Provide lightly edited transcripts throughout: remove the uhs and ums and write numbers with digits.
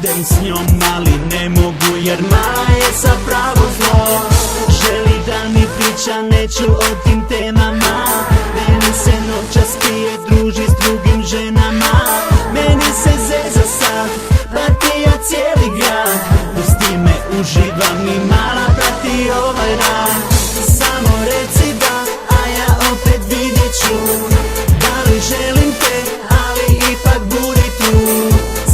idem s njom, ali ne mogu jer Maja je sa pravo zlo. Želi da mi priča, neću o tim temama. Meni se noćas pije, druži s drugim ženama. Meni se zeza sad, partija cijeli grad. Pusti me, uživam i mala prati ovaj rad. Samo reci da, a ja opet vidjet ću da li želim te, ali ipak budi tu.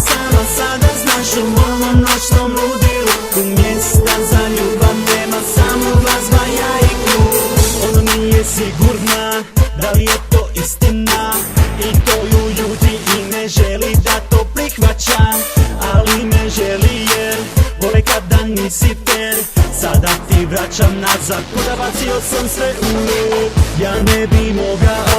Sama sada znaš u mom noćnom ludilu. Tu mjesta za ljubav nema, samo glazba, ja i klub. Ona nije sigurna, da li je to istina, i to ju ljuti i ne želi da to prihvaća. Ali me želi jer vole kada nisi fer. Sada ti vraćam nazad, ko da bacio sam sve u led. Ja ne bi mogao